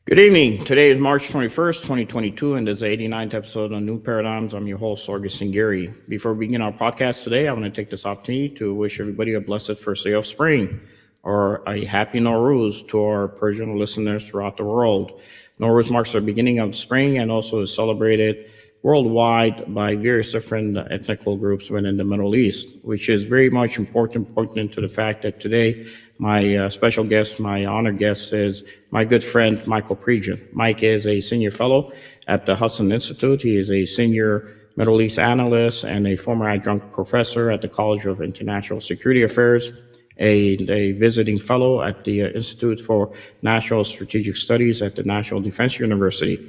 Good evening. Today is March 21st, 2022, and this is the 89th episode of New Paradigms. I'm your host, Sargis Sangari. Before we begin our podcast today, I want to take this opportunity to wish everybody a blessed first day of spring, or a happy Nowruz to our Persian listeners throughout the world. Nowruz marks the beginning of spring and also is celebrated worldwide by various different ethnical groups within the Middle East, which is very much important to the fact that today my special guest, my honored guest, is my good friend, Michael Pregent. Mike is a senior fellow at the Hudson Institute. He is a senior Middle East analyst and a former adjunct professor at the College of International Security Affairs, a visiting fellow at the Institute for National Strategic Studies at the National Defense University.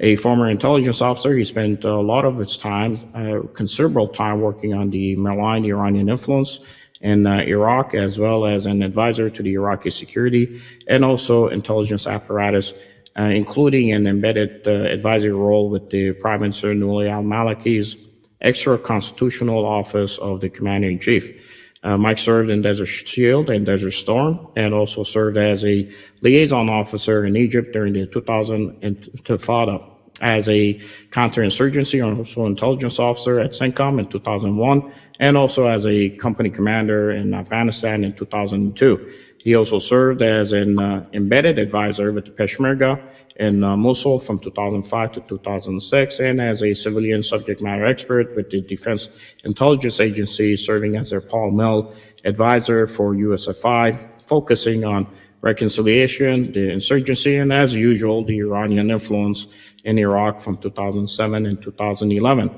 A former intelligence officer, he spent a lot of his time, considerable time, working on the malign Iranian influence in Iraq, as well as an advisor to the Iraqi security and also intelligence apparatus, including an embedded advisory role with the Prime Minister Nouri al-Maliki's extra-constitutional office of the Commander-in-Chief. Mike served in Desert Shield and Desert Storm, and also served as a liaison officer in Egypt during the 2000 Intifada, as a counterinsurgency and also intelligence officer at CENTCOM in 2001, and also as a company commander in Afghanistan in 2002. He also served as an embedded advisor with the Peshmerga in Mosul from 2005 to 2006, and as a civilian subject matter expert with the Defense Intelligence Agency, serving as their Paul Mill advisor for USFI, focusing on reconciliation, the insurgency, and as usual, the Iranian influence in Iraq from 2007 and 2011.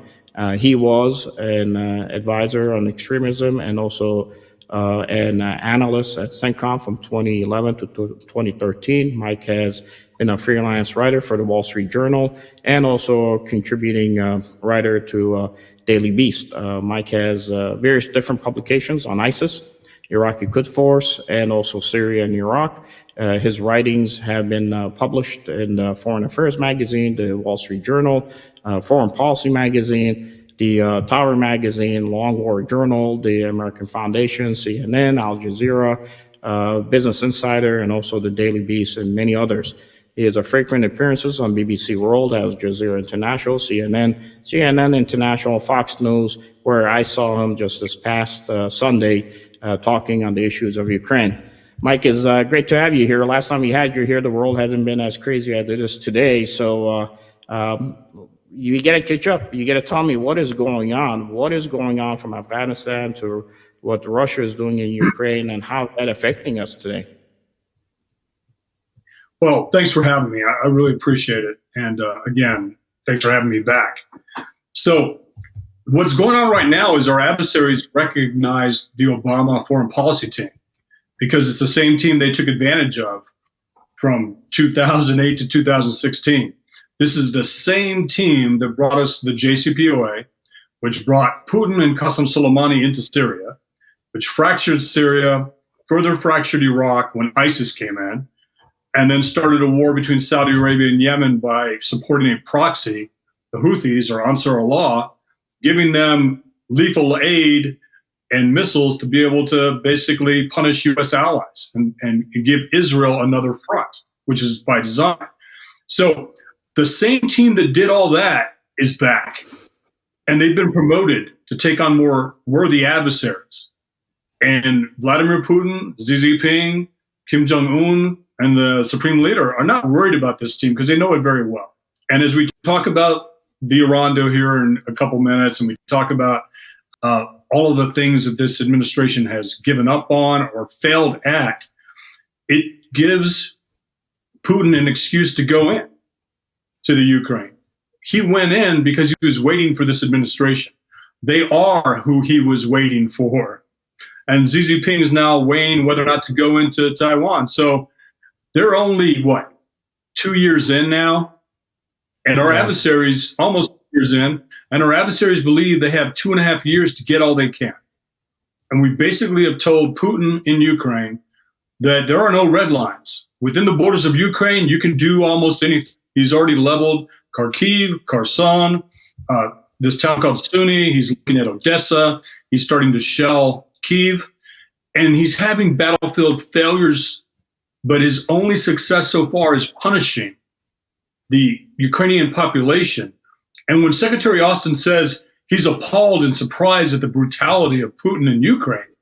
He was an advisor on extremism and also an analyst at CENTCOM from 2011 to 2013. Mike has been a freelance writer for the Wall Street Journal and also a contributing writer to Daily Beast. Mike has various different publications on ISIS, Iraqi Quds Force, and also Syria and Iraq. His writings have been published in the Foreign Affairs magazine, the Wall Street Journal, Foreign Policy magazine, the Tower magazine, Long War Journal, the American Foundation, CNN, Al Jazeera, Business Insider, and also the Daily Beast, and many others. He has frequent appearances on BBC World, Al Jazeera International, CNN International, Fox News, where I saw him just this past Sunday talking on the issues of Ukraine. Mike, it's great to have you here. Last time we had you here, the world hadn't been as crazy as it is today. So you got to catch up. You got to tell me what is going on. What is going on from Afghanistan to what Russia is doing in Ukraine, and how that affecting us today? Well, thanks for having me. I really appreciate it. And again, thanks for having me back. So what's going on right now is our adversaries recognize the Obama foreign policy team, because it's the same team they took advantage of from 2008 to 2016. This is the same team that brought us the JCPOA, which brought Putin and Qasem Soleimani into Syria, which fractured Syria, further fractured Iraq when ISIS came in, and then started a war between Saudi Arabia and Yemen by supporting a proxy, the Houthis or Ansar Allah, giving them lethal aid and missiles to be able to basically punish U.S. allies and give Israel another front, which is by design. So the same team that did all that is back, and they've been promoted to take on more worthy adversaries. And Vladimir Putin, Xi Jinping, Kim Jong-un, and the Supreme Leader are not worried about this team because they know it very well. And as we talk about the Irando here in a couple minutes, and we talk about all of the things that this administration has given up on or failed at, it gives Putin an excuse to go in to the Ukraine. He went in because he was waiting for this administration. They are who he was waiting for. And Xi Jinping is now weighing whether or not to go into Taiwan. So they're only, 2 years in now? And our adversaries, almost 2 years in, and our adversaries believe they have 2.5 years to get all they can. And we basically have told Putin in Ukraine that there are no red lines. Within the borders of Ukraine, you can do almost anything. He's already leveled Kharkiv, Kherson, this town called Suny. He's looking at Odessa. He's starting to shell Kyiv. And he's having battlefield failures, but his only success so far is punishing the Ukrainian population. And when Secretary Austin says he's appalled and surprised at the brutality of Putin in Ukraine,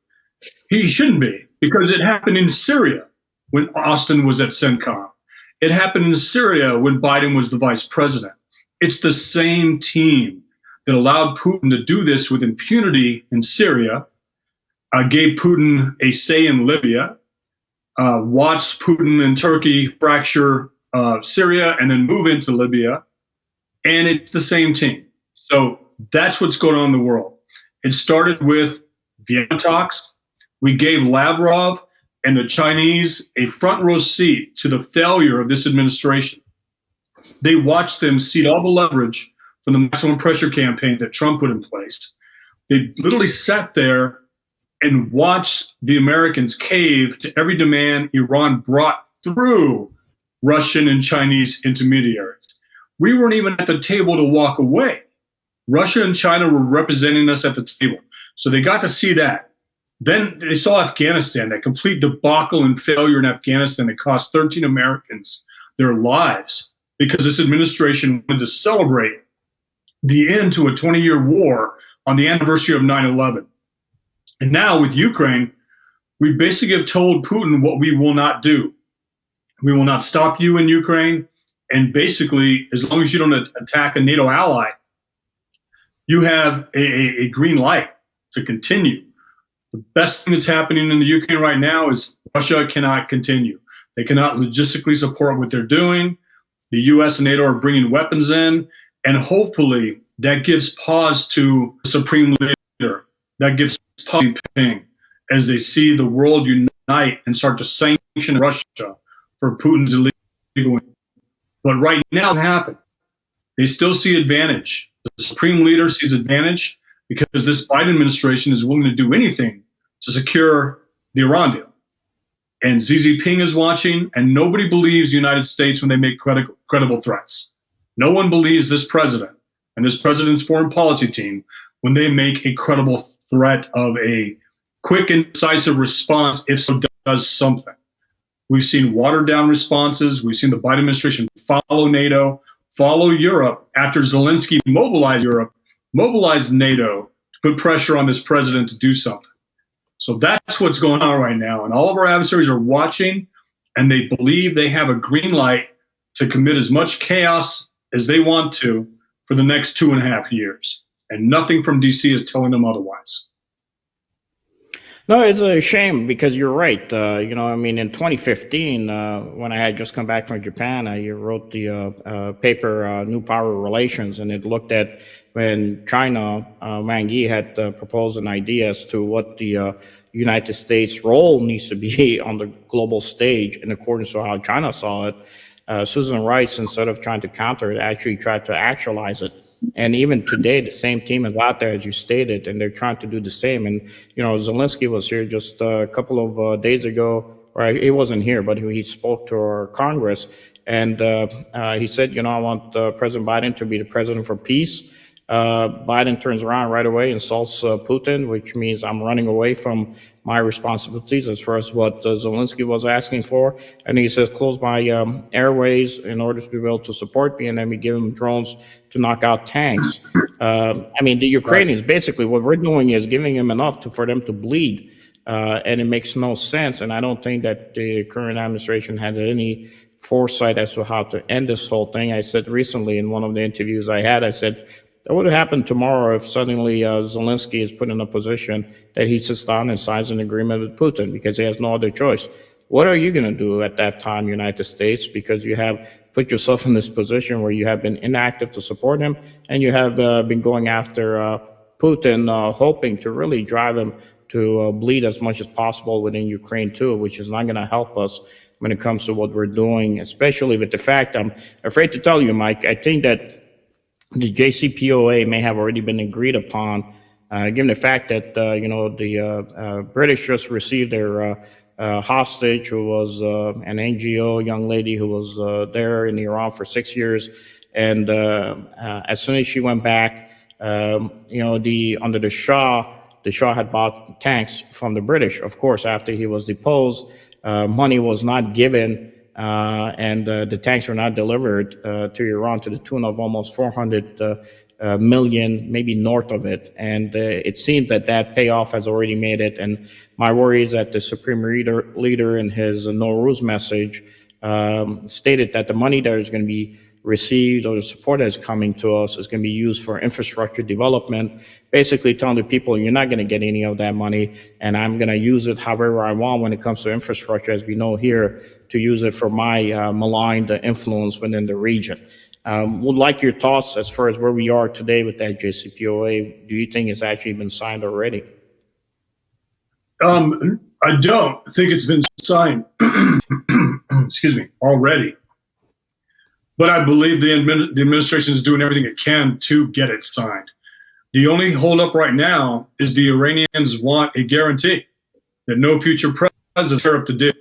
he shouldn't be, because it happened in Syria when Austin was at CENTCOM. It happened in Syria when Biden was the vice president. It's the same team that allowed Putin to do this with impunity in Syria, gave Putin a say in Libya, watched Putin and Turkey fracture Syria and then move into Libya. And it's the same team. So that's what's going on in the world. It started with Vienna talks. We gave Lavrov and the Chinese a front row seat to the failure of this administration. They watched them cede all the leverage from the maximum pressure campaign that Trump put in place. They literally sat there and watched the Americans cave to every demand Iran brought through Russian and Chinese intermediaries. We weren't even at the table to walk away. Russia and China were representing us at the table. So they got to see that. Then they saw Afghanistan, that complete debacle and failure in Afghanistan that cost 13 Americans their lives because this administration wanted to celebrate the end to a 20-year war on the anniversary of 9/11. And now with Ukraine, we basically have told Putin what we will not do. We will not stop you in Ukraine. And basically, as long as you don't attack a NATO ally, you have a green light to continue. The best thing that's happening in the Ukraine right now is Russia cannot continue. They cannot logistically support what they're doing. The U.S. and NATO are bringing weapons in, and hopefully that gives pause to the supreme leader. That gives pause to Ping as they see the world unite and start to sanction Russia for Putin's illegal. But right now, it hasn't happened. They still see advantage. The supreme leader sees advantage because this Biden administration is willing to do anything to secure the Iran deal. And Xi Jinping is watching, and nobody believes the United States when they make credible threats. No one believes this president and this president's foreign policy team when they make a credible threat of a quick and decisive response if so does something. We've seen watered-down responses. We've seen the Biden administration follow NATO, follow Europe after Zelensky mobilized NATO to put pressure on this president to do something. So that's what's going on right now. And all of our adversaries are watching, and they believe they have a green light to commit as much chaos as they want to for the next 2.5 years. And nothing from D.C. is telling them otherwise. No, it's a shame because you're right. In 2015, when I had just come back from Japan, I wrote the paper, New Power Relations, and it looked at when China, Wang Yi had proposed an idea as to what the United States role needs to be on the global stage in accordance to how China saw it. Susan Rice, instead of trying to counter it, actually tried to actualize it. And even today, the same team is out there, as you stated, and they're trying to do the same. And, Zelensky was here just a couple of days ago, or he wasn't here, but he spoke to our Congress. And he said, I want President Biden to be the president for peace. Biden turns around right away, insults Putin, which means I'm running away from my responsibilities as far as what Zelensky was asking for. And he says, close my airways in order to be able to support me. And then we give him drones to knock out tanks. The Ukrainians, basically what we're doing is giving them enough for them to bleed. And it makes no sense. And I don't think that the current administration has any foresight as to how to end this whole thing. I said recently in one of the interviews I had, I said, what would happen tomorrow if suddenly Zelensky is put in a position that he sits down and signs an agreement with Putin because he has no other choice? What are you going to do at that time, United States? Because you have put yourself in this position where you have been inactive to support him, and you have been going after Putin, hoping to really drive him to bleed as much as possible within Ukraine too, which is not going to help us when it comes to what we're doing, especially with the fact, I'm afraid to tell you, Mike, I think that the JCPOA may have already been agreed upon, given the fact that, the British just received their hostage, who was an NGO young lady who was there in Iran for 6 years. And as soon as she went back, under the Shah had bought tanks from the British. Of course, after he was deposed, money was not given and the tanks were not delivered to Iran to the tune of almost 400 million, maybe north of it. And it seems that that payoff has already made it. And my worry is that the Supreme Leader in his Nowruz message stated that the money that is going to be received or the support that is coming to us is going to be used for infrastructure development, basically telling the people you're not going to get any of that money, and I'm going to use it however I want when it comes to infrastructure, as we know here, to use it for my maligned influence within the region. Would like your thoughts as far as where we are today with that JCPOA. Do you think it's actually been signed already? I don't think it's been signed, excuse me, already. But I believe the administration is doing everything it can to get it signed. The only holdup right now is the Iranians want a guarantee that no future president tear up the deal.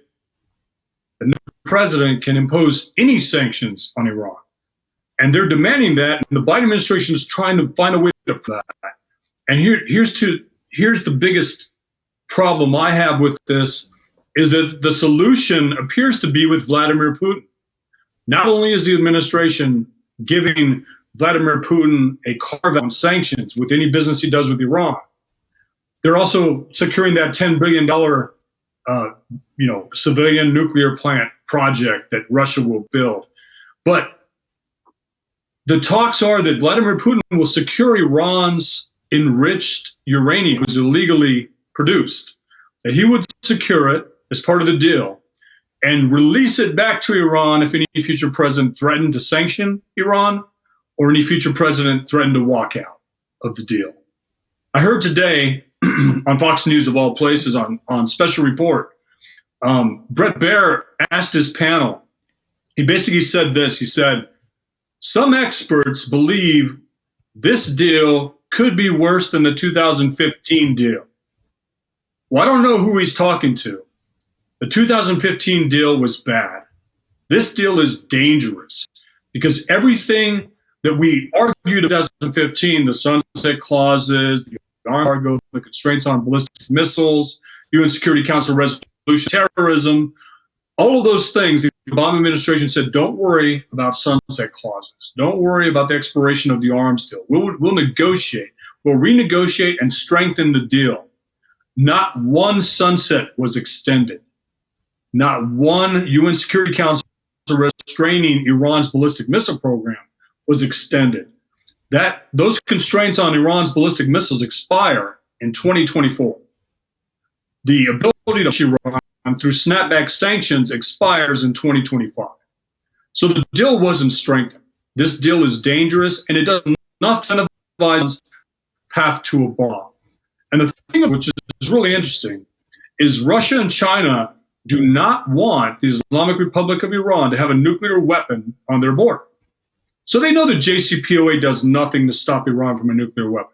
The new president can impose any sanctions on Iran. And they're demanding that, and the Biden administration is trying to find a way to that. And here's the biggest problem I have with this, is that the solution appears to be with Vladimir Putin. Not only is the administration giving Vladimir Putin a carve-out on sanctions with any business he does with Iran, they're also securing that $10 billion civilian nuclear plant project that Russia will build. But the talks are that Vladimir Putin will secure Iran's enriched uranium, which is illegally produced, that he would secure it as part of the deal and release it back to Iran if any future president threatened to sanction Iran or any future president threatened to walk out of the deal. I heard today on Fox News, of all places, on Special Report, Bret Baier asked his panel, he basically said this, he said, some experts believe this deal could be worse than the 2015 deal. Well, I don't know who he's talking to. The 2015 deal was bad. This deal is dangerous because everything that we argued in 2015, the sunset clauses, the embargo, the constraints on ballistic missiles, UN Security Council resolution, terrorism, all of those things, the Obama administration said, don't worry about sunset clauses. Don't worry about the expiration of the arms deal. We'll negotiate. We'll renegotiate and strengthen the deal. Not one sunset was extended. Not one UN Security Council restraining Iran's ballistic missile program was extended. Those constraints on Iran's ballistic missiles expire in 2024. The ability to Iran through snapback sanctions expires in 2025. So the deal wasn't strengthened. This deal is dangerous, and it does not incentivize path to a bomb. And the thing which is really interesting is Russia and China do not want the Islamic Republic of Iran to have a nuclear weapon on their border. So they know the JCPOA does nothing to stop Iran from a nuclear weapon.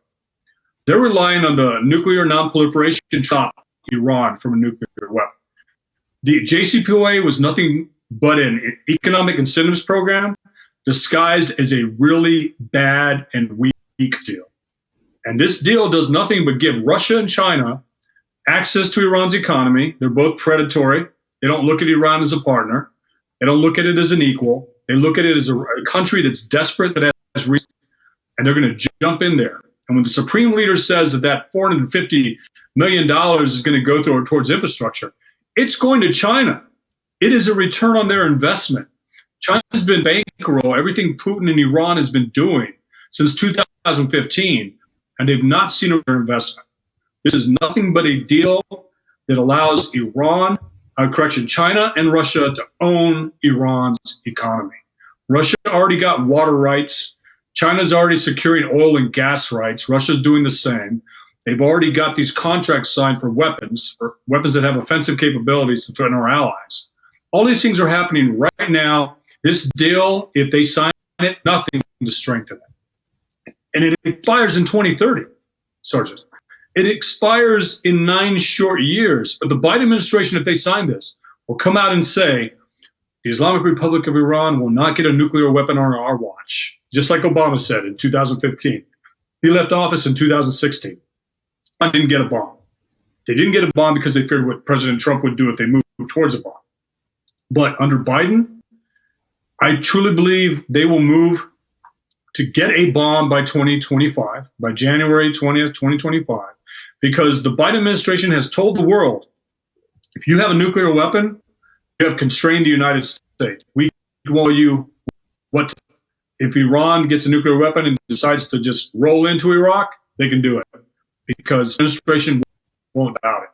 They're relying on the nuclear non-proliferation to stop Iran from a nuclear weapon. The JCPOA was nothing but an economic incentives program disguised as a really bad and weak deal. And this deal does nothing but give Russia and China access to Iran's economy. They're both predatory. They don't look at Iran as a partner. They don't look at it as an equal. They look at it as a country that's desperate, that has resources, and they're going to jump in there. And when the Supreme Leader says that $450 million is going to go towards infrastructure, it's going to China. It is a return on their investment. China's been bankroll everything Putin and Iran has been doing since 2015, and they've not seen a investment. This is nothing but a deal that allows China and Russia to own Iran's economy. Russia already got water rights. China's already securing oil and gas rights. Russia's doing the same. They've already got these contracts signed for weapons that have offensive capabilities to threaten our allies. All these things are happening right now. This deal, if they sign it, nothing to strengthen it. And it expires in 2030, Sargis. It expires in 9 short years. But the Biden administration, if they sign this, will come out and say, the Islamic Republic of Iran will not get a nuclear weapon on our watch, just like Obama said in 2015. He left office in 2016. Didn't get a bomb. They didn't get a bomb because they feared what President Trump would do if they moved towards a bomb. But under Biden, I truly believe they will move to get a bomb by 2025, by January 20th, 2025, because the Biden administration has told the world, if you have a nuclear weapon, you have constrained the United States. We will tell you what to, if Iran gets a nuclear weapon and decides to just roll into Iraq, they can do it because the administration won't doubt it.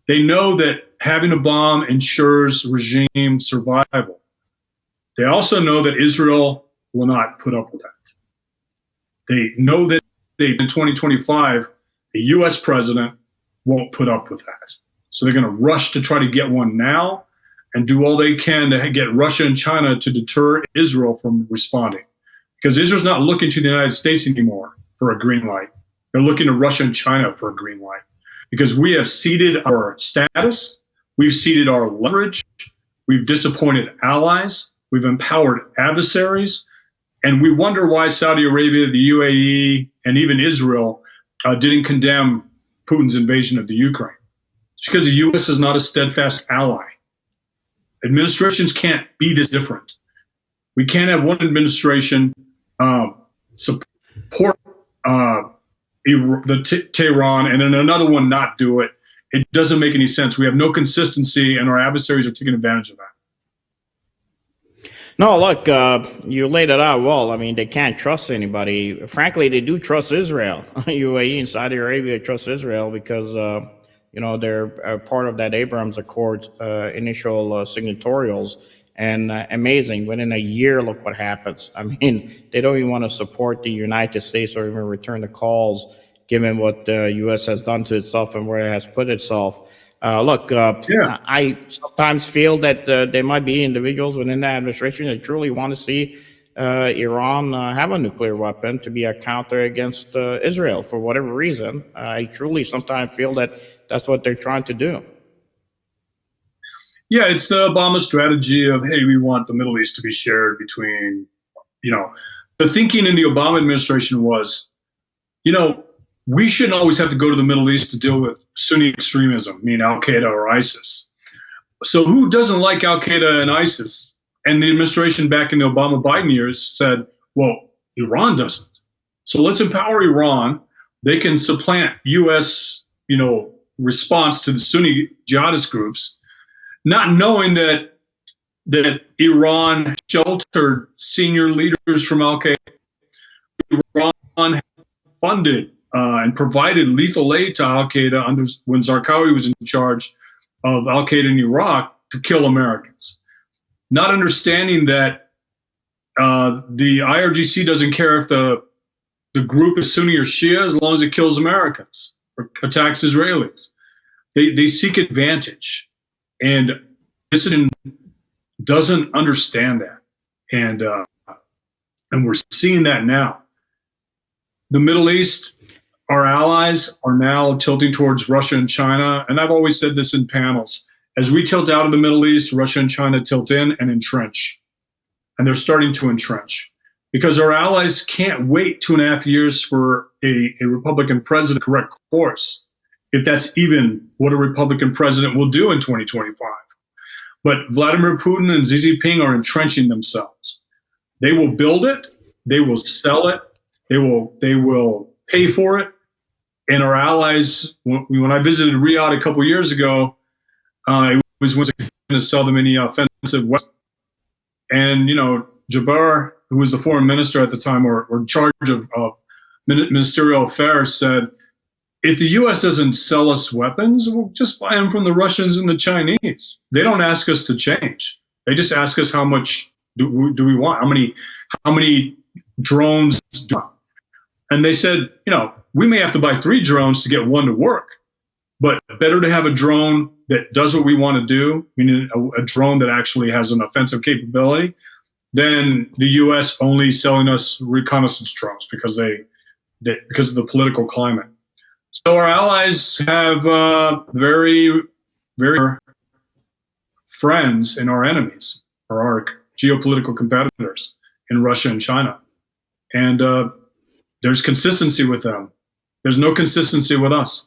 They know that having a bomb ensures regime survival. They also know that Israel will not put up with that. They know that in 2025, the U.S. president won't put up with that. So they're going to rush to try to get one now and do all they can to get Russia and China to deter Israel from responding. Because Israel's not looking to the United States anymore for a green light. They're looking to Russia and China for a green light. Because we have ceded our status, we've ceded our leverage, we've disappointed allies, we've empowered adversaries, and we wonder why Saudi Arabia, the UAE, and even Israel didn't condemn Putin's invasion of the Ukraine. It's because the U.S. is not a steadfast ally. Administrations can't be this different. We can't have one administration support Tehran and then another one not do it. It doesn't make any sense. We have no consistency, and our adversaries are taking advantage of that. No, look, you laid it out well. I mean, they can't trust anybody. Frankly, they do trust Israel. UAE and Saudi Arabia trust Israel because, they're part of that Abraham Accords initial signatorials. And amazing, within a year, look what happens. I mean, they don't even want to support the United States or even return the calls, given what the U.S. has done to itself and where it has put itself. I sometimes feel that there might be individuals within the administration that truly want to see Iran have a nuclear weapon to be a counter against Israel for whatever reason. I truly sometimes feel that that's what they're trying to do. Yeah, it's the Obama strategy of, hey, we want the Middle East to be shared between, the thinking in the Obama administration was, we shouldn't always have to go to the Middle East to deal with Sunni extremism, meaning Al-Qaeda or ISIS. So who doesn't like Al-Qaeda and ISIS? And the administration back in the Obama-Biden years said, well, Iran doesn't. So let's empower Iran. They can supplant U.S., response to the Sunni jihadist groups, not knowing that Iran sheltered senior leaders from Al-Qaeda. Iran funded and provided lethal aid to Al-Qaeda when Zarqawi was in charge of Al-Qaeda in Iraq to kill Americans. Not understanding that the IRGC doesn't care if the group is Sunni or Shia as long as it kills Americans or attacks Israelis. They seek advantage. And this doesn't understand that. And we're seeing that now. The Middle East, our allies are now tilting towards Russia and China. And I've always said this in panels. As we tilt out of the Middle East, Russia and China tilt in and entrench. And they're starting to entrench. Because our allies can't wait 2.5 years for a Republican president to correct course, if that's even what a Republican president will do in 2025. But Vladimir Putin and Xi Jinping are entrenching themselves. They will build it. They will sell it. They will pay for it. And our allies, when I visited Riyadh a couple years ago, it was going to sell them any offensive weapons. And, Jabbar, who was the foreign minister at the time or in charge of ministerial affairs, said, if the U.S. doesn't sell us weapons, we'll just buy them from the Russians and the Chinese. They don't ask us to change. They just ask us how much do we want? How many drones do we want? And they said, we may have to buy 3 drones to get one to work, but better to have a drone that does what we want to do, meaning a drone that actually has an offensive capability, than the U.S. only selling us reconnaissance drones because because of the political climate. So our allies have very, very friends and our enemies, or our geopolitical competitors in Russia and China. And there's consistency with them. There's no consistency with us.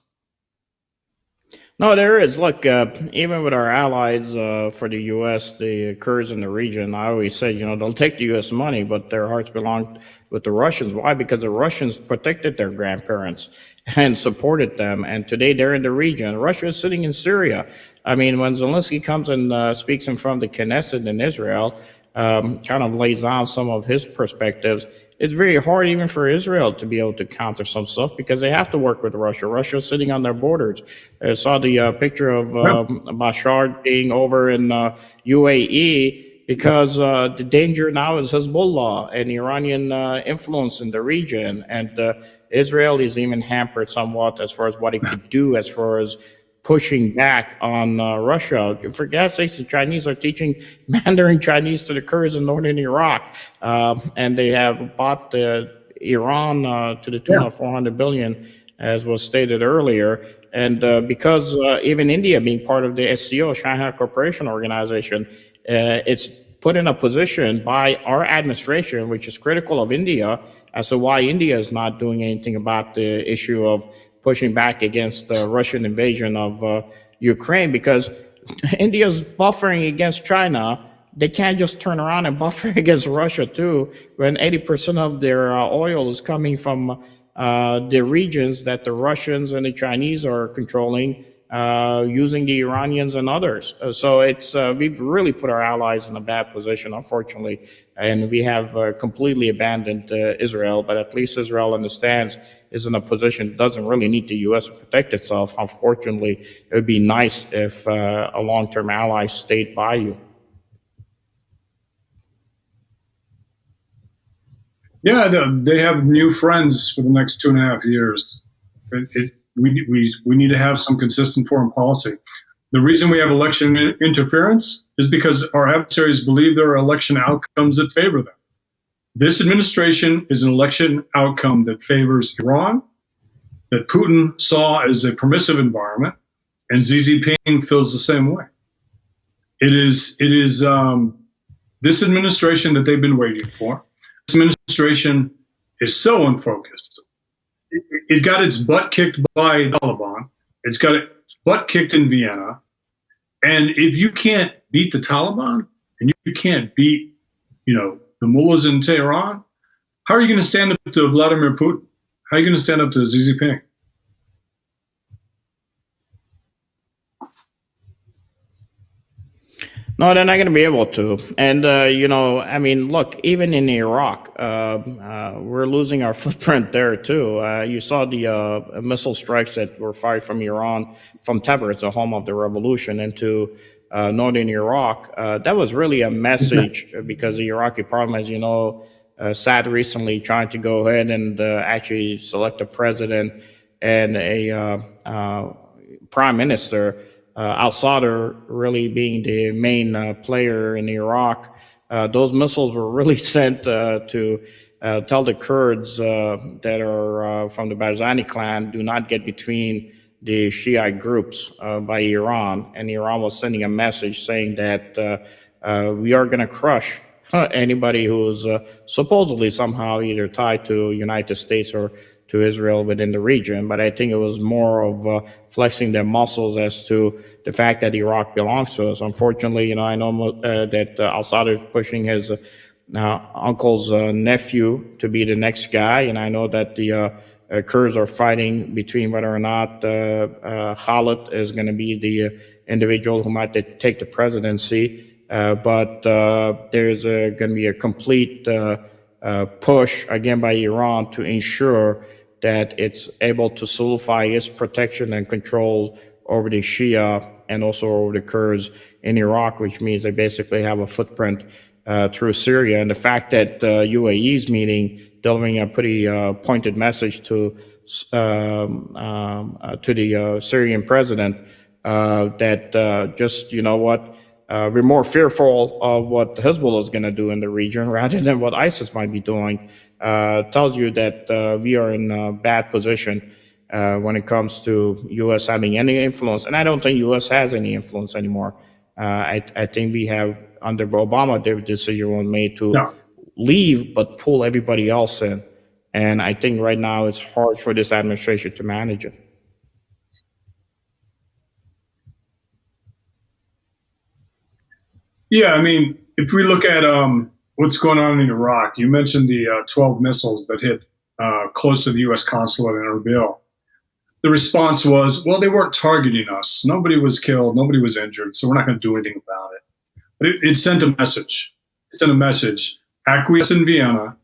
No, there is. Look, even with our allies for the U.S., the Kurds in the region, I always say, they'll take the U.S. money, but their hearts belong with the Russians. Why? Because the Russians protected their grandparents and supported them. And today they're in the region. Russia is sitting in Syria. I mean, when Zelensky comes and speaks in front of the Knesset in Israel, kind of lays down some of his perspectives, it's very hard even for Israel to be able to counter some stuff because they have to work with Russia. Russia's sitting on their borders. I saw the picture of Yeah. Bashar being over in UAE because the danger now is Hezbollah and Iranian influence in the region. And Israel is even hampered somewhat as far as what it could do as far as pushing back on Russia. For God's sakes, the Chinese are teaching Mandarin Chinese to the Kurds in northern Iraq, and they have bought Iran to the tune Yeah. of 400 billion, as was stated earlier. And because even India being part of the SCO, Shanghai Cooperation Organization, it's put in a position by our administration, which is critical of India, as to why India is not doing anything about the issue of pushing back against the Russian invasion of Ukraine, because India's buffering against China. They can't just turn around and buffer against Russia too, when 80% of their oil is coming from the regions that the Russians and the Chinese are controlling, using the Iranians and others. So it's we've really put our allies in a bad position, unfortunately, and we have completely abandoned Israel. But at least Israel understands is in a position that doesn't really need the U.S. to protect itself. Unfortunately, it would be nice if a long-term ally stayed by you. Yeah, they have new friends for the next 2.5 years. We need to have some consistent foreign policy. The reason we have election interference is because our adversaries believe there are election outcomes that favor them. This administration is an election outcome that favors Iran, that Putin saw as a permissive environment, and Xi Jinping feels the same way. It is this administration that they've been waiting for. This administration is so unfocused. It got its butt kicked by the Taliban. It's got its butt kicked in Vienna. And if you can't beat the Taliban and you can't beat, the mullahs in Tehran, how are you going to stand up to Vladimir Putin? How are you going to stand up to Xi Jinping? No, they're not going to be able to. And, I mean, look, even in Iraq, we're losing our footprint there, too. You saw the missile strikes that were fired from Iran, from Tabriz, the home of the revolution, into northern Iraq. That was really a message because the Iraqi parliament, as you know, sat recently trying to go ahead and actually select a president and a prime minister. Al-Sadr really being the main player in Iraq. Those missiles were really sent to tell the Kurds that are from the Barzani clan do not get between the Shiite groups by Iran. And Iran was sending a message saying that we are going to crush anybody who's supposedly somehow either tied to United States or to Israel within the region. But I think it was more of flexing their muscles as to the fact that Iraq belongs to us. Unfortunately, I know that Al-Sadr is pushing his uncle's nephew to be the next guy, and I know that the Kurds are fighting between whether or not Khalid is going to be the individual who might take the presidency. But there's going to be a complete push again by Iran to ensure that it's able to solidify its protection and control over the Shia and also over the Kurds in Iraq, which means they basically have a footprint through Syria. And the fact that UAE is delivering a pretty pointed message to the Syrian president that just, we're more fearful of what Hezbollah is going to do in the region rather than what ISIS might be doing, tells you that we are in a bad position when it comes to U.S. having any influence. And I don't think U.S. has any influence anymore. I think we have, under Obama, the decision was made to leave but pull everybody else in. And I think right now it's hard for this administration to manage it. Yeah, I mean, if we look at what's going on in Iraq, you mentioned the 12 missiles that hit close to the U.S. consulate in Erbil. The response was, well, they weren't targeting us. Nobody was killed. Nobody was injured. So we're not going to do anything about it. But it sent a message. It sent a message, acquiesce in Vienna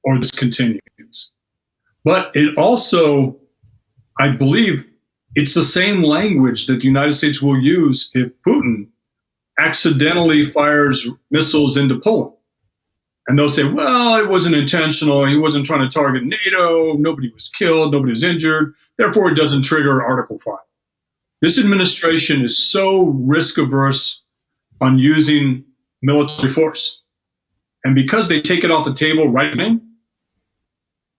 or this continues. But it also, I believe, it's the same language that the United States will use if Putin accidentally fires missiles into Poland. And they'll say, well, it wasn't intentional. He wasn't trying to target NATO. Nobody was killed. Nobody was injured. Therefore, it doesn't trigger Article 5. This administration is so risk averse on using military force. And because they take it off the table right now,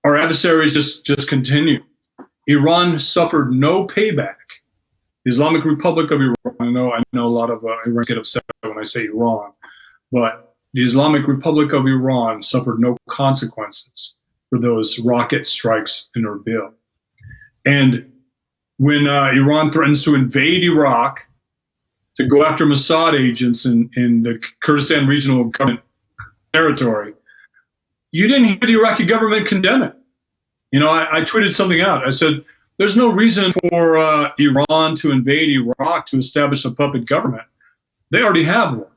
our adversaries just continue. Iran suffered no payback. The Islamic Republic of Iran, I know a lot of Iranians get upset when I say Iran, but the Islamic Republic of Iran suffered no consequences for those rocket strikes in Erbil. And when Iran threatens to invade Iraq to go after Mossad agents in the Kurdistan regional government territory, you didn't hear the Iraqi government condemn it. You know, I tweeted something out. I said, there's no reason for Iran to invade Iraq to establish a puppet government. They already have one.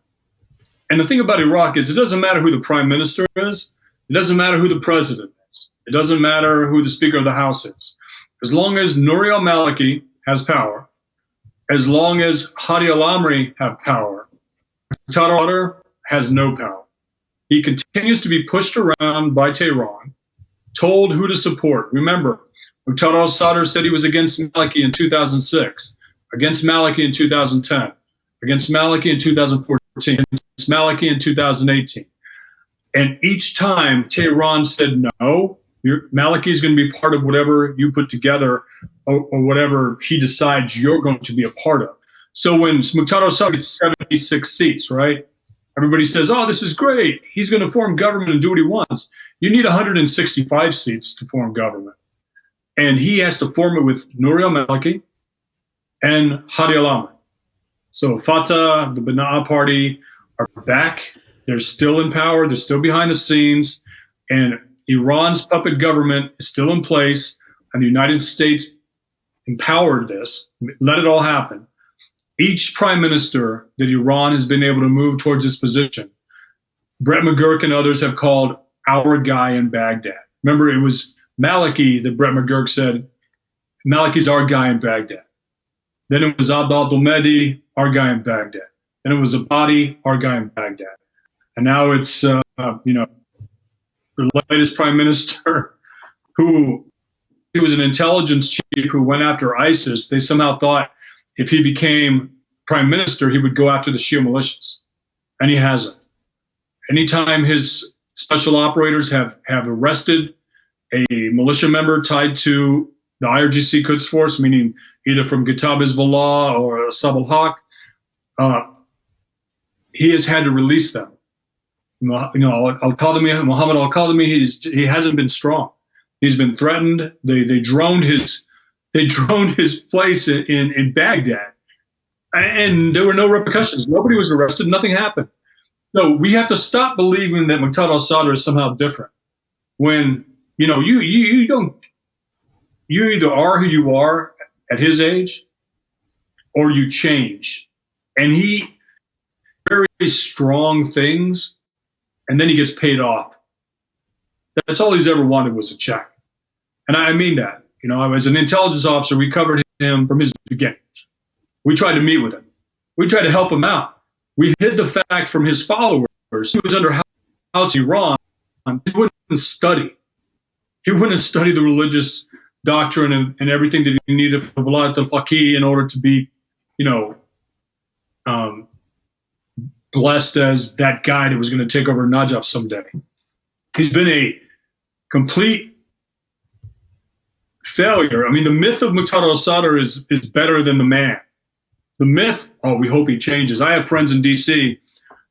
And the thing about Iraq is it doesn't matter who the prime minister is. It doesn't matter who the president is. It doesn't matter who the speaker of the house is. As long as Nouri al-Maliki has power, as long as Hadi al-Amri have power, Muqtada al-Sadr has no power. He continues to be pushed around by Tehran, told who to support. Remember, Muqtada al-Sadr said he was against Maliki in 2006, against Maliki in 2010, against Maliki in 2014, against Maliki in 2018. And each time Tehran said, no, Maliki is going to be part of whatever you put together or whatever he decides you're going to be a part of. So when Muqtada al-Sadr gets 76 seats, right? Everybody says, oh, this is great. He's going to form government and do what he wants. You need 165 seats to form government. And he has to form it with Nouri al-Maliki and Hadi al-Amri. So Fatah, the Banaa party, are back. They're still in power. They're still behind the scenes. And Iran's puppet government is still in place. And the United States empowered this, let it all happen. Each prime minister that Iran has been able to move towards this position, Brett McGurk and others have called our guy in Baghdad. Remember, it was Maliki that Brett McGurk said, Maliki's our guy in Baghdad. Then it was Abd al-Mehdi, our guy in Baghdad. Then it was Abadi, our guy in Baghdad. And now it's, the latest prime minister who he was an intelligence chief who went after ISIS. They somehow thought if he became prime minister, he would go after the Shia militias. And he hasn't. Anytime his special operators have arrested a militia member tied to the IRGC Quds Force, meaning either from Kitab Hezbollah or Asab al-Haq, he has had to release them. Muhammad al-Qadhimi, he hasn't been strong. He's been threatened. They droned his place in Baghdad, and there were no repercussions. Nobody was arrested. Nothing happened. So we have to stop believing that Muqtada al-Sadr is somehow different. When you either are who you are at his age, or you change. And he very strong things, and then he gets paid off. That's all he's ever wanted was a check. And I mean that. As an intelligence officer, we covered him from his beginnings. We tried to meet with him. We tried to help him out. We hid the fact from his followers. He was under house in Iran. He wouldn't study. He wouldn't study the religious doctrine and everything that he needed for Walayat al-Faqih in order to be, blessed as that guy that was going to take over Najaf someday. He's been a complete failure. I mean, the myth of Muqtada al-Sadr is better than the man. The myth, we hope he changes. I have friends in D.C.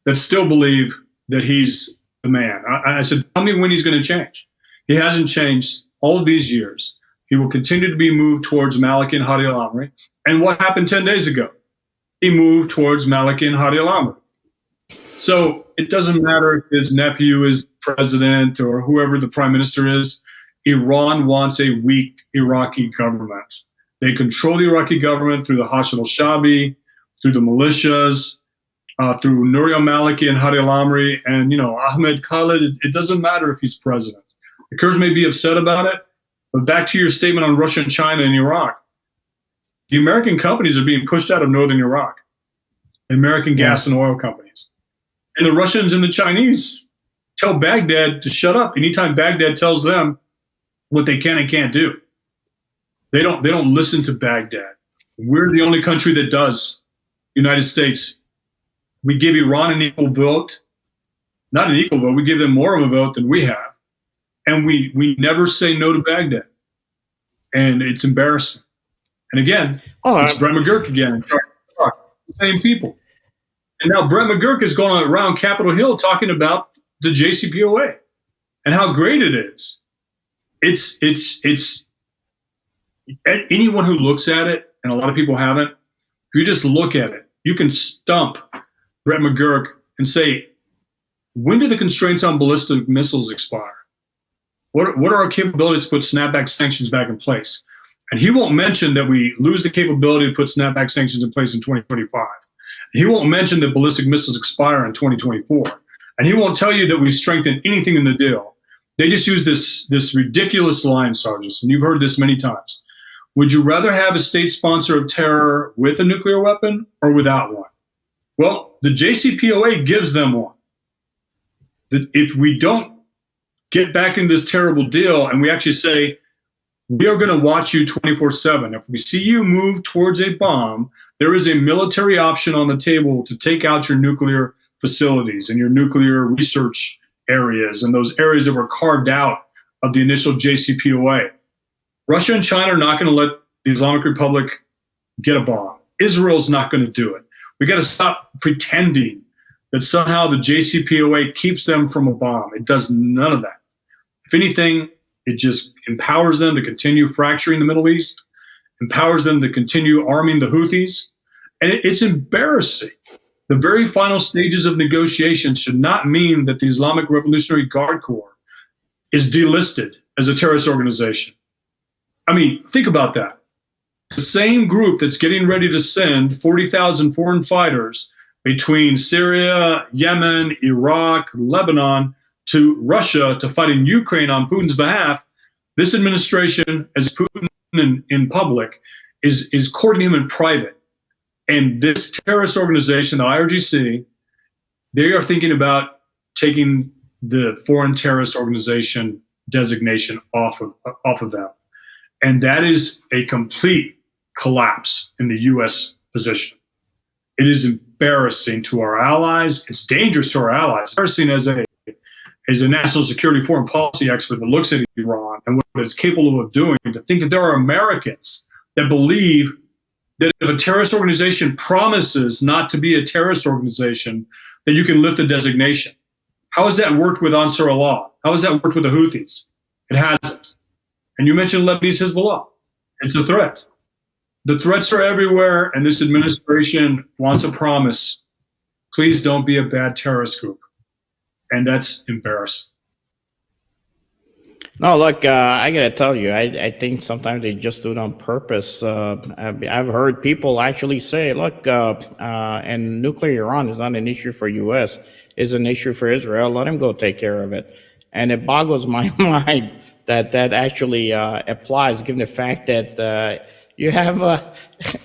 that still believe that he's the man. I said, tell me when he's going to change. He hasn't changed all of these years. He will continue to be moved towards Maliki and Hadi al-Amri. And what happened 10 days ago? He moved towards Maliki and Hadi al-Amri. So it doesn't matter if his nephew is president or whoever the prime minister is. Iran wants a weak Iraqi government. They control the Iraqi government through the Hashid al-Shabi, through the militias, through Nouri al-Maliki and Hadi al-Amri, and Ahmed Khalid. It doesn't matter if he's president. The Kurds may be upset about it, but back to your statement on Russia and China and Iraq. The American companies are being pushed out of northern Iraq, American gas and oil companies. And the Russians and the Chinese tell Baghdad to shut up anytime Baghdad tells them what they can and can't do. They don't listen to Baghdad. We're the only country that does. United States. We give Iran an equal vote. Not an equal vote, we give them more of a vote than we have. And we never say no to Baghdad. And it's embarrassing. And again, it's Brett McGurk again. Same people. And now Brett McGurk is going around Capitol Hill talking about the JCPOA and how great it is. It's anyone who looks at it, and a lot of people haven't, if you just look at it, you can stump Brett McGurk and say, when do the constraints on ballistic missiles expire? What are our capabilities to put snapback sanctions back in place? And he won't mention that we lose the capability to put snapback sanctions in place in 2025. He won't mention that ballistic missiles expire in 2024. And he won't tell you that we've strengthened anything in the deal. They just use this ridiculous line, Sargis, and you've heard this many times. Would you rather have a state sponsor of terror with a nuclear weapon or without one? Well, the JCPOA gives them one. That if we don't get back into this terrible deal and we actually say, we are going to watch you 24/7. If we see you move towards a bomb, there is a military option on the table to take out your nuclear facilities and your nuclear research areas and those areas that were carved out of the initial JCPOA. Russia and China are not going to let the Islamic Republic get a bomb. Israel's not going to do it. We got to stop pretending that somehow the JCPOA keeps them from a bomb. It does none of that. If anything, it just empowers them to continue fracturing the Middle East, empowers them to continue arming the Houthis. And it's embarrassing. The very final stages of negotiations should not mean that the Islamic Revolutionary Guard Corps is delisted as a terrorist organization. I mean, think about that. The same group that's getting ready to send 40,000 foreign fighters between Syria, Yemen, Iraq, Lebanon, to Russia to fight in Ukraine on Putin's behalf, this administration, as Putin in public, is courting him in private. And this terrorist organization, the IRGC, they are thinking about taking the foreign terrorist organization designation off of them. And that is a complete collapse in the U.S. position. It is embarrassing to our allies. It's dangerous to our allies. Embarrassing as a national security foreign policy expert that looks at Iran and what it's capable of doing, to think that there are Americans that believe that if a terrorist organization promises not to be a terrorist organization, that you can lift the designation. How has that worked with Ansar Allah? How has that worked with the Houthis? It hasn't. And you mentioned Lebanese Hezbollah. It's a threat. The threats are everywhere, and this administration wants a promise. Please don't be a bad terrorist group. And that's embarrassing. No, look, I gotta tell you, I think sometimes they just do it on purpose. I've heard people actually say, look, and nuclear Iran is not an issue for U.S., it's an issue for Israel. Let him go take care of it. And it boggles my mind that actually applies, given the fact that you have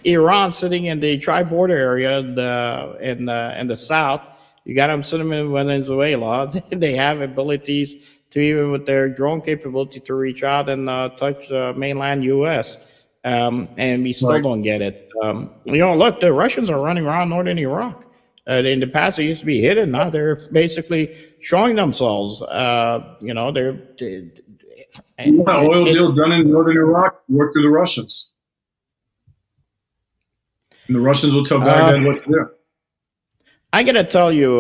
Iran sitting in the tri-border area in the south. You got them sitting in Venezuela. They have abilities to, even with their drone capability, to reach out and touch mainland U.S. And we still don't get it. Look, the Russians are running around northern Iraq. In the past, they used to be hidden. Now they're basically showing themselves. They're oil deal done in northern Iraq worked through the Russians, and the Russians will tell Baghdad what to do. I gotta tell you,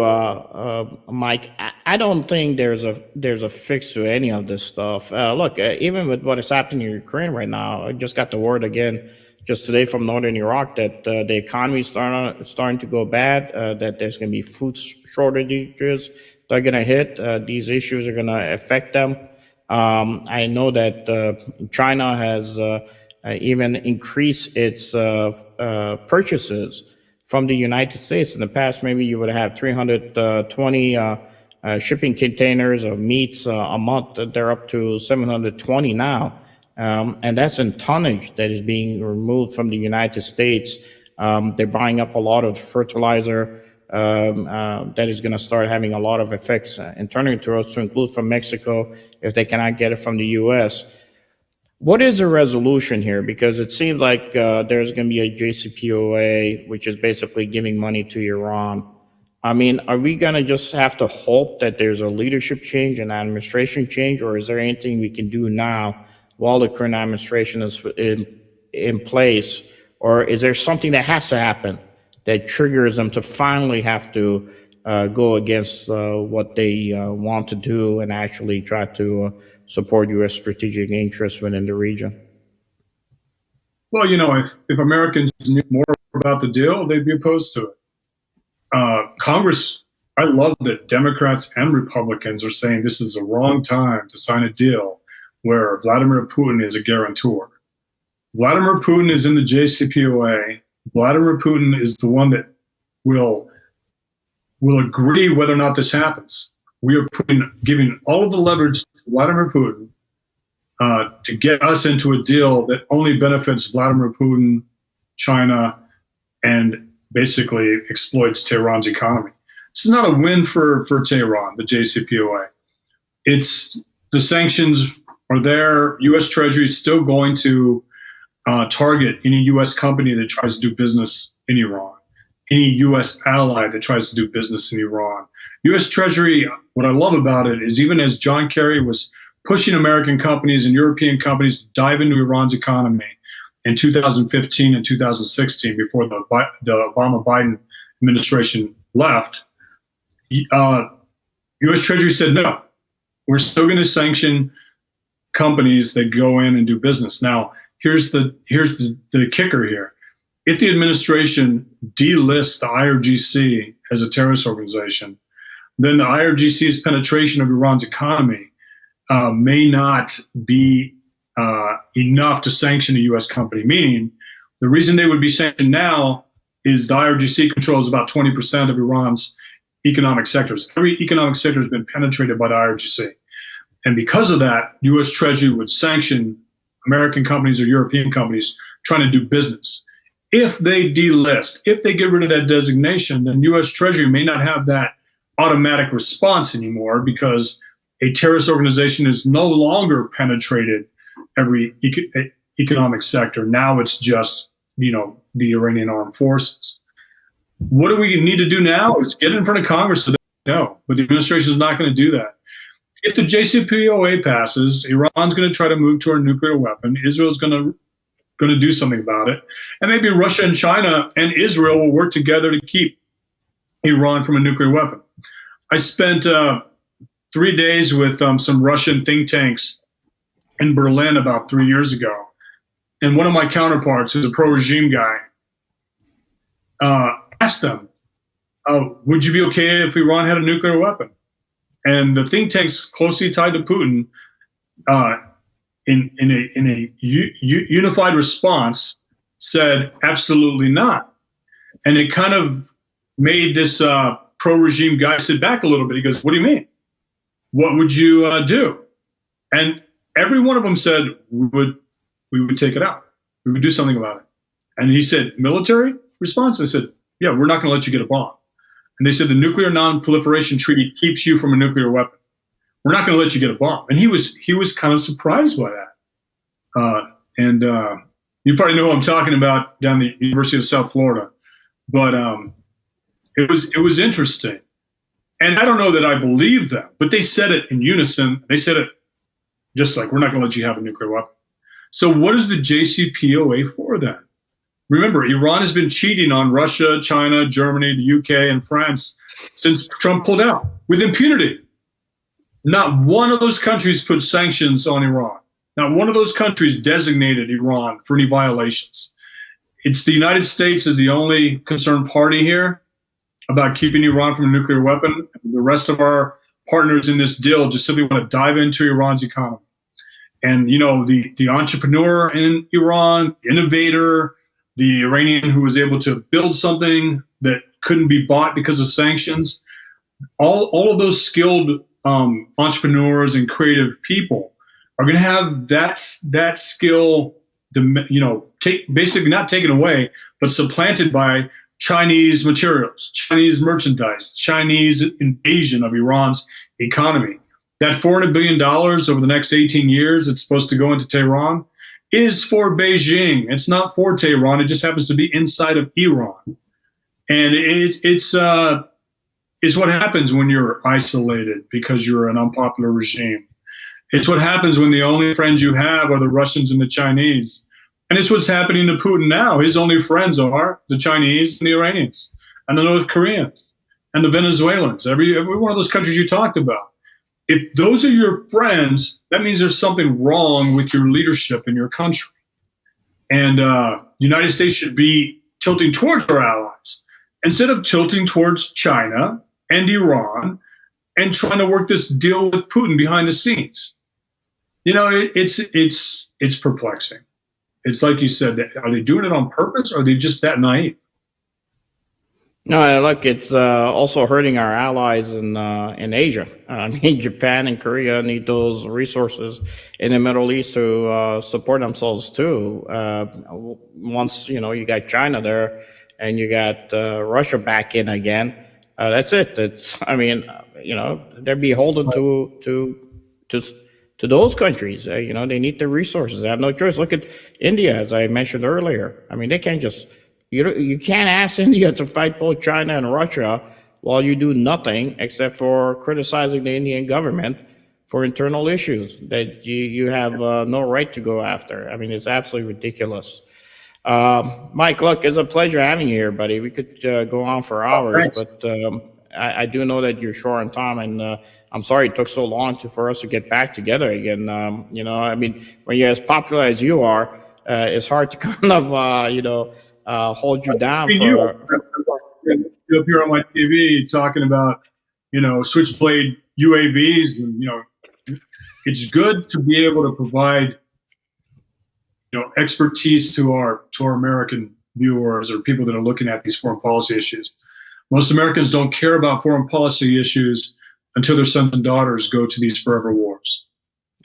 Mike, I don't think there's a fix to any of this stuff. Look, even with what is happening in Ukraine right now, I just got the word again just today from northern Iraq that the economy is starting to go bad, that there's going to be food shortages that are going to hit. These issues are going to affect them. I know that China has even increased its purchases from the United States. In the past, maybe you would have 320 shipping containers of meats a month. They're up to 720 now. And that's in tonnage that is being removed from the United States. They're buying up a lot of fertilizer that is going to start having a lot of effects and turning to us, to include from Mexico if they cannot get it from the U.S. What is the resolution here? Because it seems like there's going to be a JCPOA, which is basically giving money to Iran. I mean, are we going to just have to hope that there's a leadership change and administration change, or is there anything we can do now while the current administration is in place? Or is there something that has to happen that triggers them to finally have to go against what they want to do and actually try to support U.S. strategic interests within the region? Well, if Americans knew more about the deal, they'd be opposed to it. Congress, I love that Democrats and Republicans are saying this is the wrong time to sign a deal where Vladimir Putin is a guarantor. Vladimir Putin is in the JCPOA. Vladimir Putin is the one that will agree whether or not this happens. We are giving all of the leverage to Vladimir Putin to get us into a deal that only benefits Vladimir Putin, China, and basically exploits Tehran's economy. This is not a win for Tehran, the JCPOA. The sanctions are there. U.S. Treasury is still going to target any U.S. company that tries to do business in Iran, any U.S. ally that tries to do business in Iran. U.S. Treasury, what I love about it is even as John Kerry was pushing American companies and European companies to dive into Iran's economy in 2015 and 2016, before the Obama-Biden administration left, U.S. Treasury said, no, we're still going to sanction companies that go in and do business. Now, here's the kicker here. If the administration delists the IRGC as a terrorist organization, then the IRGC's penetration of Iran's economy may not be enough to sanction a U.S. company. Meaning, the reason they would be sanctioned now is the IRGC controls about 20% of Iran's economic sectors. Every economic sector has been penetrated by the IRGC. And because of that, U.S. Treasury would sanction American companies or European companies trying to do business. If they delist, if they get rid of that designation, then U.S. Treasury may not have that automatic response anymore, because a terrorist organization is no longer penetrated every economic sector. Now it's just, the Iranian armed forces. What do we need to do now is get in front of Congress so they know, but the administration is not going to do that. If the JCPOA passes, Iran's going to try to move toward a nuclear weapon. Israel's going to do something about it. And maybe Russia and China and Israel will work together to keep Iran from a nuclear weapon. I spent 3 days with some Russian think tanks in Berlin about 3 years ago. And one of my counterparts, who's a pro-regime guy, asked them, would you be okay if Iran had a nuclear weapon? And the think tanks closely tied to Putin, in a unified response, said absolutely not. And it kind of made this pro-regime guy sit back a little bit. He goes, what do you mean? What would you do? And every one of them said, we would take it out. We would do something about it. And he said, military response? I said, yeah, we're not going to let you get a bomb. And they said, the Nuclear Non-Proliferation Treaty keeps you from a nuclear weapon. We're not going to let you get a bomb. And he was kind of surprised by that. And you probably know who I'm talking about down the University of South Florida. But it was interesting. And I don't know that I believe them, but they said it in unison. They said it just like, we're not going to let you have a nuclear weapon. So what is the JCPOA for then? Remember, Iran has been cheating on Russia, China, Germany, the UK, and France since Trump pulled out with impunity. Not one of those countries put sanctions on Iran. Not one of those countries designated Iran for any violations. It's the United States is the only concerned party here. about keeping Iran from a nuclear weapon. The rest of our partners in this deal just simply want to dive into Iran's economy. And, the entrepreneur in Iran, innovator, the Iranian who was able to build something that couldn't be bought because of sanctions, all of those skilled entrepreneurs and creative people are going to have that skill, basically not taken away, but supplanted by Chinese materials, Chinese merchandise, Chinese invasion of Iran's economy. That $400 billion over the next 18 years that's supposed to go into Tehran is for Beijing. It's not for Tehran. It just happens to be inside of Iran. And it's what happens when you're isolated because you're an unpopular regime. It's what happens when the only friends you have are the Russians and the Chinese. And it's what's happening to Putin now. His only friends are the Chinese and the Iranians and the North Koreans and the Venezuelans, every one of those countries you talked about. If those are your friends, that means there's something wrong with your leadership in your country. And the United States should be tilting towards our allies instead of tilting towards China and Iran and trying to work this deal with Putin behind the scenes. It's perplexing. It's like you said, are they doing it on purpose or are they just that naive? No, look, it's also hurting our allies in Asia. I mean, Japan and Korea need those resources in the Middle East to support themselves too. Once you got China there, and you got Russia back in again, that's it. They're beholden to those countries. They need the resources. They have no choice. Look at India, as I mentioned earlier. I mean, they can't just. You can't ask India to fight both China and Russia while you do nothing except for criticizing the Indian government for internal issues that you have no right to go after. I mean, it's absolutely ridiculous. Mike, look, it's a pleasure having you here, buddy. We could go on for hours, but I do know that you're short on time, and I'm sorry it took so long for us to get back together again. I mean, when you're as popular as you are, it's hard to kind of, hold you down you up here on my TV talking about, switchblade UAVs, and it's good to be able to provide, expertise to our American viewers or people that are looking at these foreign policy issues. Most Americans don't care about foreign policy issues until their sons and daughters go to these forever wars,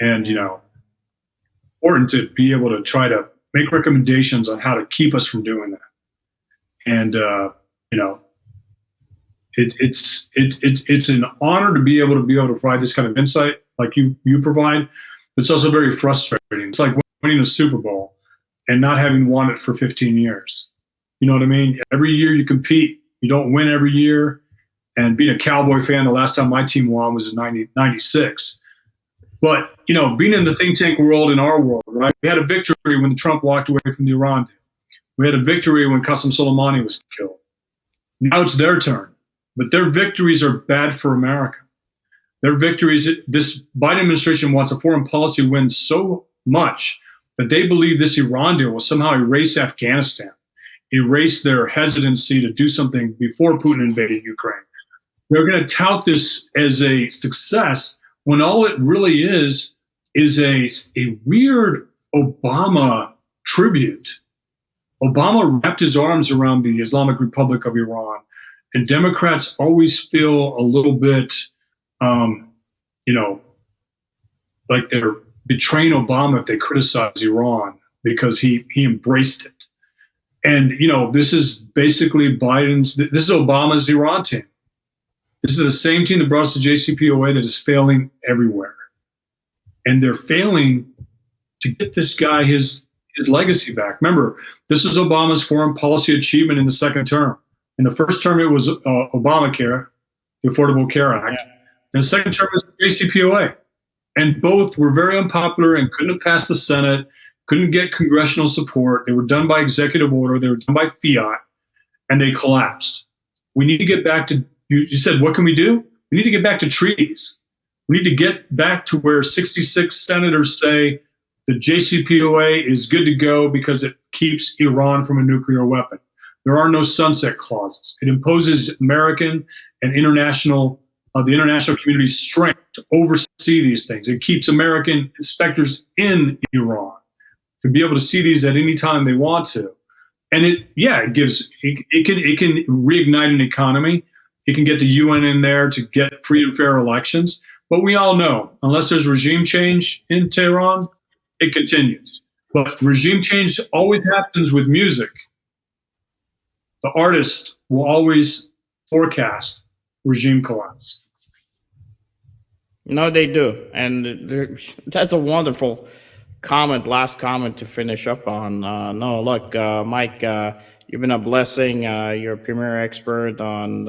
and important to be able to try to make recommendations on how to keep us from doing that. And it's an honor to be able to provide this kind of insight like you provide. It's also very frustrating. It's like winning a Super Bowl and not having won it for 15 years. You know what I mean? Every year you compete, you don't win every year. And being a Cowboy fan, the last time my team won was in 96. But, being in the think tank world, in our world, right? We had a victory when Trump walked away from the Iran deal. We had a victory when Qasem Soleimani was killed. Now it's their turn. But their victories are bad for America. Their victories, this Biden administration wants a foreign policy win so much that they believe this Iran deal will somehow erase Afghanistan, erase their hesitancy to do something before Putin invaded Ukraine. They're going to tout this as a success when all it really is a weird Obama tribute. Obama wrapped his arms around the Islamic Republic of Iran, and Democrats always feel a little bit, like they're betraying Obama if they criticize Iran because he embraced it. And, this is basically this is Obama's Iran team. This is the same team that brought us to JCPOA that is failing everywhere. And they're failing to get this guy his legacy back. Remember, this is Obama's foreign policy achievement in the second term. In the first term, it was Obamacare, the Affordable Care Act. Yeah. And the second term was JCPOA. And both were very unpopular and couldn't have passed the Senate, couldn't get congressional support. They were done by executive order. They were done by fiat, and they collapsed. We need to get back to, you said, what can we do? We need to get back to treaties. We need to get back to where 66 senators say the JCPOA is good to go because it keeps Iran from a nuclear weapon. There are no sunset clauses. It imposes American and the international community's strength to oversee these things. It keeps American inspectors in Iran to be able to see these at any time they want to. And it can reignite an economy. It can get the UN in there to get free and fair elections. But we all know, unless there's regime change in Tehran, it continues. But regime change always happens with music. The artist will always forecast regime collapse. No, they do. And that's a wonderful last comment to finish up on. No, look, Mike, you've been a blessing. You're a premier expert on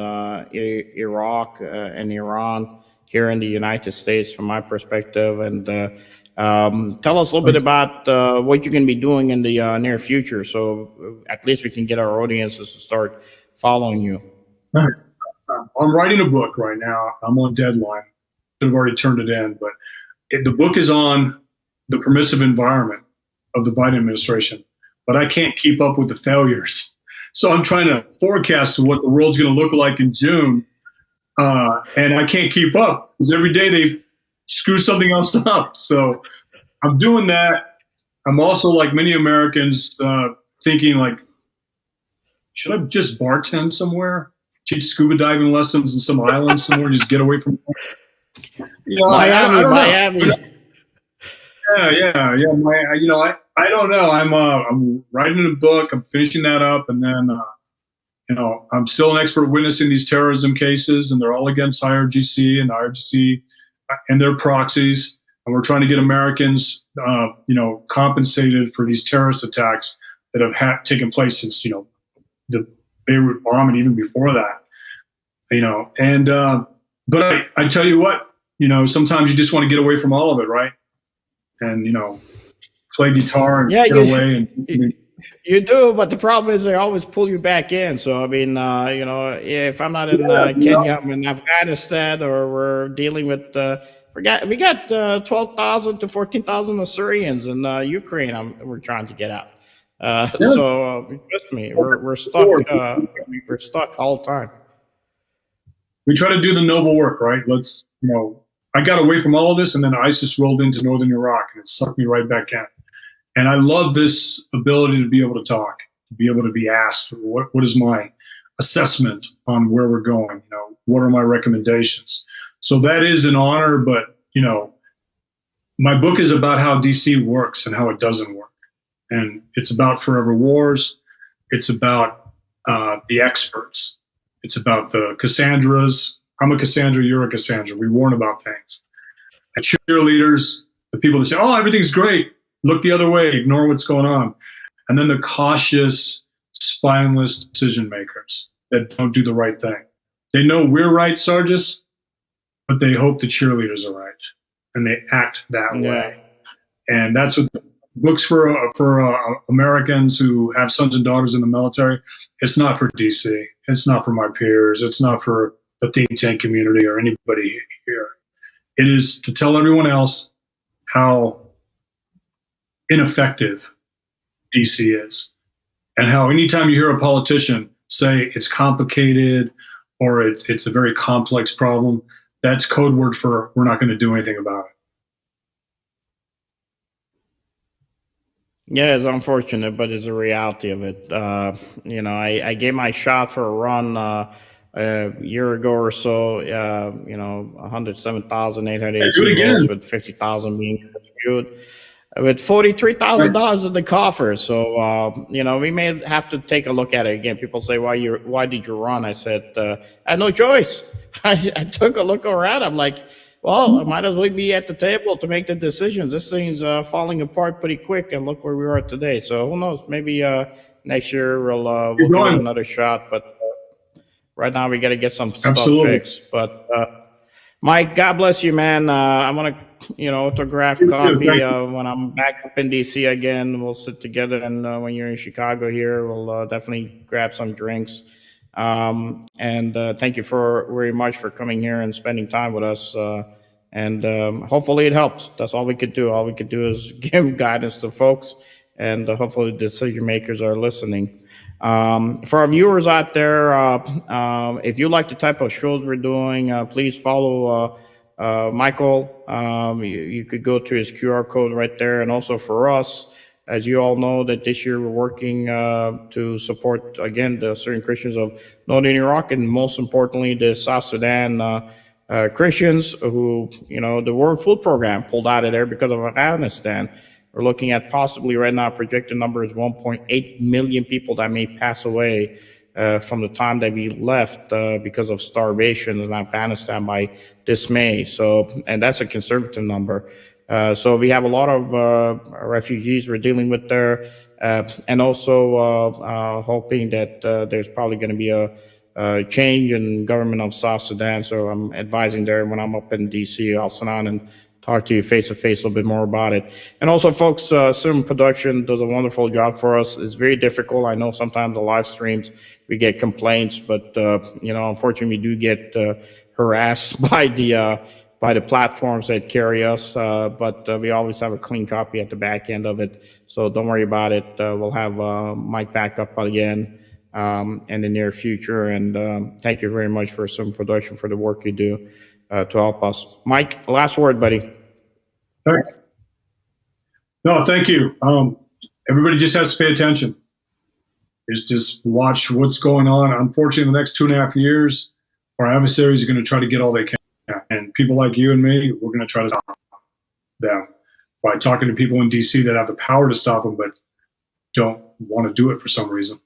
Iraq and Iran here in the United States, from my perspective. And tell us a little bit about what you're going to be doing in the near future, so at least we can get our audiences to start following you. I'm writing a book right now. I'm on deadline. I've already turned it in, but the book is on the permissive environment of the Biden administration, but I can't keep up with the failures. So I'm trying to forecast what the world's going to look like in June, and I can't keep up because every day they screw something else up. So I'm doing that. I'm also, like many Americans, thinking like, should I just bartend somewhere, teach scuba diving lessons in some island somewhere, just get away from Miami. Yeah. I don't know. I'm writing a book. I'm finishing that up, and then I'm still an expert witness in these terrorism cases, and they're all against IRGC and the IRGC and their proxies. And we're trying to get Americans, compensated for these terrorist attacks that have taken place since the Beirut bomb and even before that. But I tell you what, sometimes you just want to get away from all of it, right? And play guitar and get away. You do, but the problem is they always pull you back in. So I mean, if I'm not in Kenya, I'm in Afghanistan, or we're dealing with we got 12,000 to 14,000 Syrians in Ukraine. We're trying to get out. So trust me, we're stuck. We're stuck all the time. We try to do the noble work, right? I got away from all of this, and then ISIS rolled into northern Iraq, and it sucked me right back in. And I love this ability to be able to talk, to be able to be asked, what is my assessment on where we're going? What are my recommendations? So that is an honor, but, my book is about how DC works and how it doesn't work. And it's about forever wars. It's about the experts. It's about the Cassandras. I'm a Cassandra, you're a Cassandra. We warn about things. And cheerleaders, the people that say, oh, everything's great, look the other way, ignore what's going on. And then the cautious, spineless decision makers that don't do the right thing. They know we're right, Sargis, but they hope the cheerleaders are right. And they act that way. And that's what the book's for Americans who have sons and daughters in the military. It's not for DC. It's not for my peers. It's not for the think tank community or anybody here. It is to tell everyone else how ineffective DC is, and how anytime you hear a politician say it's complicated or it's a very complex problem, that's code word for we're not going to do anything about it. Yeah, it's unfortunate, but it's a reality of it. I gave my shot for a run a year ago or so. 107,880 votes with 50,000 being contributed, with $43,000 in the coffer. So we may have to take a look at it again. People say, why did you run? I said, I had no choice. I took a look around. I'm like, well, I might as well be at the table to make the decisions. This thing's falling apart pretty quick, and look where we are today. So who knows? Maybe next year we'll give it another shot. But right now we got to get some stuff fixed. But Mike, God bless you, man. I want to, autograph copy when I'm back up in DC again. We'll sit together, and when you're in Chicago here, we'll definitely grab some drinks. And thank you very much for coming here and spending time with us. And hopefully it helps. That's all we could do. All we could do is give guidance to folks, and hopefully the decision makers are listening. For our viewers out there, if you like the type of shows we're doing, please follow Michael. You could go to his QR code right there. And also for us, as you all know, that this year we're working to support, again, the Syrian Christians of Northern Iraq, and most importantly, the South Sudan Christians who, the World Food Program pulled out of there because of Afghanistan. We're looking at possibly right now, projected number is 1.8 million people that may pass away from the time that we left because of starvation in Afghanistan by this May. So, and that's a conservative number. So we have a lot of refugees we're dealing with there, and also hoping that there's probably going to be a change in government of South Sudan. So I'm advising there when I'm up in DC, I'll sit down and talk to you face to face a little bit more about it. And also, folks, Sim Production does a wonderful job for us. It's very difficult. I know sometimes the live streams we get complaints, but unfortunately, we do get harassed by the platforms that carry us. But we always have a clean copy at the back end of it, so don't worry about it. We'll have Mike back up again in the near future. And thank you very much for Sim Production for the work you do to help us. Mike, last word, buddy. Thanks. No, thank you. Everybody just has to pay attention. Just watch what's going on. Unfortunately, the next 2.5 years, our adversaries are going to try to get all they can. And people like you and me, we're going to try to stop them by talking to people in DC that have the power to stop them, but don't want to do it for some reason.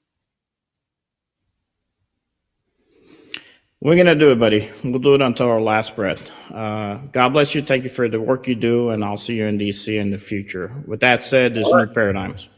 We're going to do it, buddy. We'll do it until our last breath. God bless you. Thank you for the work you do, and I'll see you in DC in the future. With that said, there's new paradigms.